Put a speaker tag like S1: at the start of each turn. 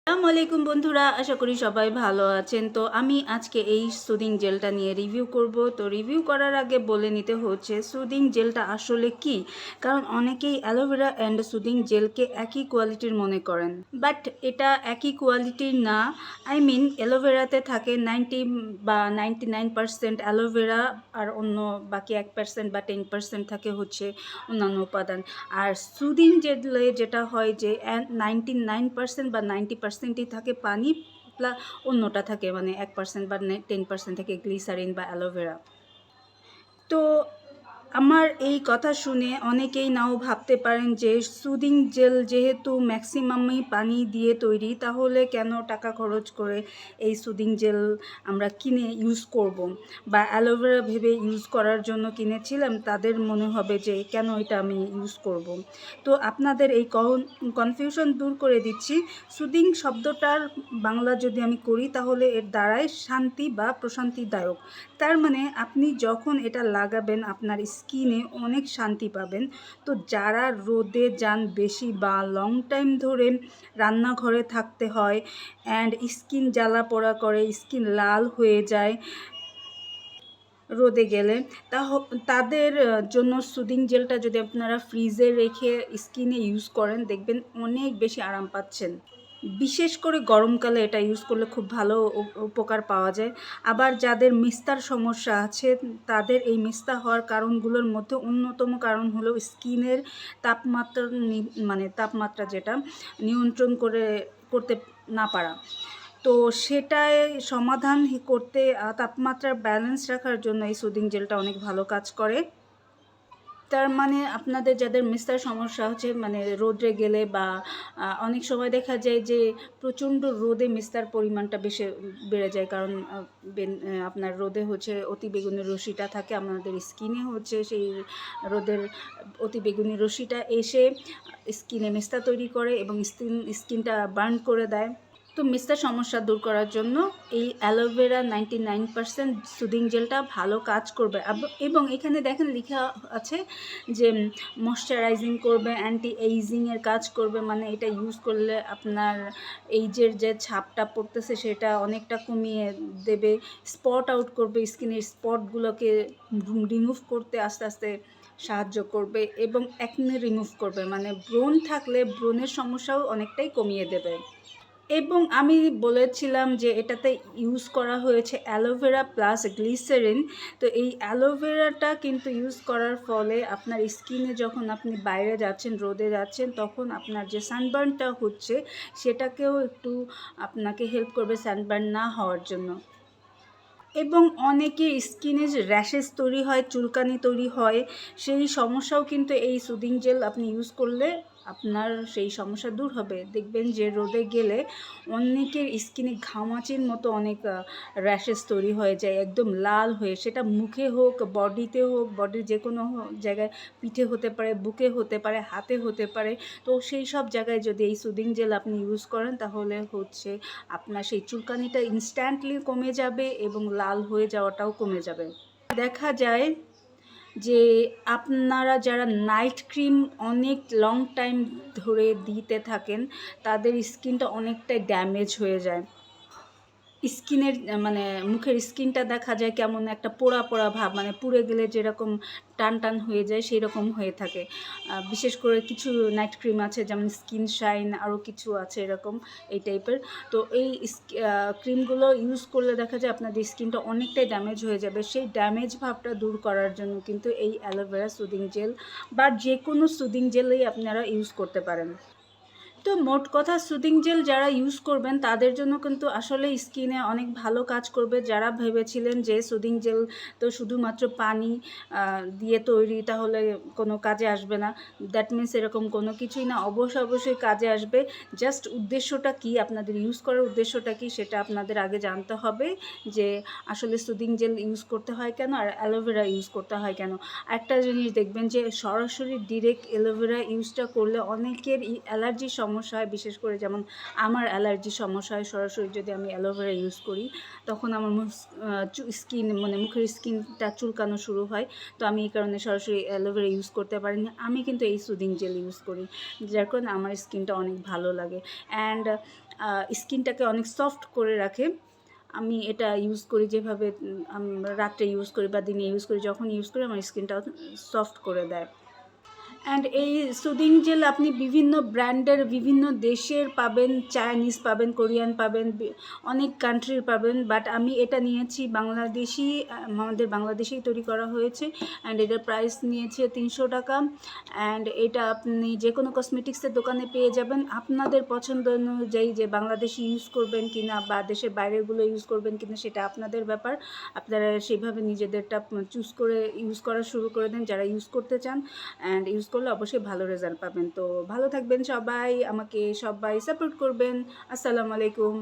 S1: আসসালামু আলাইকুম বন্ধুরা, আশা করি সবাই ভালো আছেন। তো আমি আজকে এই সুদিং জেলটা নিয়ে রিভিউ করব। তো রিভিউ করার আগে বলে নিতে হচ্ছে সুদিং জেলটা আসলে কি, কারণ অনেকেই অ্যালোভেরা অ্যান্ড সুদিং জেলকে একই কোয়ালিটির মনে করেন, বাট এটা একই কোয়ালিটির না। আই মিন অ্যালোভেরাতে থাকে 99% অ্যালোভেরা, আর অন্য বাকি 1% বা 10% থাকে হচ্ছে অন্যান্য উপাদান। আর সুদিং জেলে যেটা হয় যে 99% বা 90%ই থাকে পানি, অন্যটা থাকে মানে 1% বা 10% থেকে গ্লিসারিন বা অ্যালোভেরা। তো আমার এই কথা শুনে অনেকেই নাও ভাবতে পারেন যে সুদিং জেল যেহেতু ম্যাক্সিমামই পানি দিয়ে তৈরি, তাহলে কেন টাকা খরচ করে এই সুদিং জেল আমরা কিনে ইউজ করব, বা অ্যালোভেরা ভেবে ইউজ করার জন্য কিনেছিলাম, তাদের মনে হবে যে কেন এটা আমি ইউজ করব। তো আপনাদের এই কনফিউশন দূর করে দিচ্ছি। সুদিং শব্দটার বাংলা যদি আমি করি তাহলে এর দ্বারাই শান্তি বা প্রশান্তিদায়ক। তার মানে আপনি যখন এটা লাগাবেন আপনার স্কিনে অনেক শান্তি পাবেন। তো যারা রোদে যান বেশি বা লং টাইম ধরে রান্নাঘরে থাকতে হয় অ্যান্ড স্কিন জ্বালা পোড়া করে, স্কিন লাল হয়ে যায় রোদে গেলে, তাদের জন্য সুদিং জেলটা যদি আপনারা ফ্রিজে রেখে স্কিনে ইউজ করেন, দেখবেন অনেক বেশি আরাম পাচ্ছেন। বিশেষ করে গরমকালে এটা ইউজ করলে খুব ভালো উপকার পাওয়া যায়। আবার যাদের মেস্তার সমস্যা আছে, তাদের এই মেস্তা হওয়ার কারণগুলোর মধ্যে অন্যতম কারণ হলো স্কিনের তাপমাত্রা যেটা নিয়ন্ত্রণ করতে না পারা। তো সেটায় সমাধান করতে তাপমাত্রার ব্যালেন্স রাখার জন্য এই সুদিং জেলটা অনেক ভালো কাজ করে। তার মানে আপনাদের যাদের মেস্তার সমস্যা হচ্ছে, মানে রোদে গেলে বা অনেক সময় দেখা যায় যে প্রচণ্ড রোদে মেস্তার পরিমাণটা বেড়ে যায়, কারণ আপনার রোদে হচ্ছে অতিবেগুনি রশ্মিটা থাকে, আপনাদের স্কিনে হচ্ছে সেই রোদের অতিবেগুনি রশ্মিটা এসে স্কিনে মেস্তা তৈরি করে এবং স্কিনটা বার্ন করে দেয়। তো মেস্তার সমস্যা দূর করার জন্য এই অ্যালোভেরা 99% সুদিং জেলটা ভালো কাজ করবে। এবং এখানে দেখেন লেখা আছে যে ময়শ্চারাইজিং করবে, অ্যান্টি এইজিংয়ের কাজ করবে। মানে এটা ইউজ করলে আপনার এইজের যে ছাপটা পড়তেছে সেটা অনেকটা কমিয়ে দেবে, স্পট আউট করবে, স্কিনের স্পটগুলোকে রিমুভ করতে আস্তে আস্তে সাহায্য করবে, এবং অ্যাকনে রিমুভ করবে, মানে ব্রণ থাকলে ব্রণের সমস্যাও অনেকটাই কমিয়ে দেবে। এবং আমি বলেছিলাম যে এটাতে ইউজ করা হয়েছে অ্যালোভেরা প্লাস গ্লিসারিন। তো এই অ্যালোভেরাটা কিন্তু ইউজ করার ফলে আপনার স্কিনে যখন আপনি বাইরে যাচ্ছেন, রোদে যাচ্ছেন, তখন আপনার যে সানবার্নটা হচ্ছে সেটাকেও একটু আপনাকে হেল্প করবে সানবার্ন না হওয়ার জন্য। এবং অনেকের স্কিনে যে র্যাশেস তৈরি হয়, চুলকানি তৈরি হয়, সেই সমস্যাও কিন্তু এই সুদিং জেল আপনি ইউজ করলে আপনার সেই সমস্যা দূর হবে। দেখবেন যে রোদে গেলে অনেকের স্কিনে ঘামাচির মতো অনেক র্যাশেস তৈরি হয়ে যায়, একদম লাল হয়ে, সেটা মুখে হোক, বডিতে হোক, বডির যে কোনো জায়গায়, পিঠে হতে পারে, বুকে হতে পারে, হাতে হতে পারে। তো সেই সব জায়গায় যদি এই সুদিং জেল আপনি ইউজ করেন তাহলে হচ্ছে আপনার সেই চুলকানিটা ইনস্ট্যান্টলি কমে যাবে এবং লাল হয়ে যাওয়াটাও কমে যাবে। দেখা যায় যে আপনারা যারা নাইট ক্রিম অনেক লং টাইম ধরে দিতে থাকেন, তাদের স্কিনটা অনেকটাই ড্যামেজ হয়ে যায়। স্কিনের মানে মুখের স্কিনটা দেখা যায় কেমন একটা পোড়া পোড়া ভাব, মানে পুড়ে গেলে যেরকম টান টান হয়ে যায় সেই রকম হয়ে থাকে। বিশেষ করে কিছু নাইট ক্রিম আছে, যেমন স্কিন শাইন, আরও কিছু আছে এরকম এই টাইপের। তো এই ক্রিমগুলো ইউজ করলে দেখা যায় আপনাদের স্কিনটা অনেকটাই ড্যামেজ হয়ে যাবে। সেই ড্যামেজ ভাবটা দূর করার জন্য কিন্তু এই অ্যালোভেরা সুদিং জেল বা যে কোনো সুদিং জেলই আপনারা ইউজ করতে পারেন। তো মোট কথা, সুদিং জেল যারা ইউজ করবেন তাদের জন্য কিন্তু আসলে স্কিনে অনেক ভালো কাজ করবে। যারা ভেবেছিলেন যে সুদিং জেল তো শুধুমাত্র পানি দিয়ে তৈরি, তাহলে কোনো কাজে আসবে না, দ্যাট মিনস এরকম কোনো কিছুই না। অবশ্যই কাজে আসবে। জাস্ট উদ্দেশ্যটা কি, আপনাদের ইউজ করার উদ্দেশ্যটা কি, সেটা আপনাদের আগে জানতে হবে যে আসলে সুদিং জেল ইউজ করতে হয় কেন আর অ্যালোভেরা ইউজ করতে হয় কেন। একটা জিনিস দেখবেন যে সরাসরি ডিরেক্ট অ্যালোভেরা ইউজটা করলে অনেকের অ্যালার্জির সমস্যা হয়, বিশেষ করে যেমন আমার অ্যালার্জির সমস্যা হয়। সরাসরি যদি আমি অ্যালোভেরা ইউজ করি তখন আমার স্কিন মানে মুখের স্কিনটা চুলকানো শুরু হয়। তো আমি এই কারণে সরাসরি অ্যালোভেরা ইউজ করতে পারি না। আমি কিন্তু এই সুদিং জেল ইউজ করি, যার কারণে আমার স্কিনটা অনেক ভালো লাগে। অ্যান্ড স্কিনটাকে অনেক সফট করে রাখে। আমি এটা ইউজ করি, যেভাবে রাত্রে ইউজ করি বা দিনে ইউজ করি, যখন ইউজ করি আমার স্কিনটাও সফট করে দেয়। অ্যান্ড এই সুদিং জেল আপনি বিভিন্ন ব্র্যান্ডের, বিভিন্ন দেশের পাবেন, চাইনিজ পাবেন, কোরিয়ান পাবেন, অনেক কান্ট্রির পাবেন, বাট আমি এটা নিয়েছি বাংলাদেশি, আমাদের বাংলাদেশেই তৈরি করা হয়েছে। অ্যান্ড এটার প্রাইস নিয়েছে 300 টাকা। অ্যান্ড এটা আপনি যে কোনো কসমেটিক্সের দোকানে পেয়ে যাবেন। আপনাদের পছন্দ অনুযায়ী যে বাংলাদেশি ইউজ করবেন কিনা বা দেশের বাইরেরগুলো ইউজ করবেন কিনা সেটা আপনাদের ব্যাপার। আপনারা সেভাবে নিজেদেরটা চুজ করে ইউজ করা শুরু করে দেন যারা ইউজ করতে চান। অ্যান্ড ইউজ করলে অবশ্যই ভালো রেজাল্ট পাবেন। তো ভালো থাকবেন সবাই, আমাকে সবাই সাপোর্ট করবেন। আসসালামু আলাইকুম।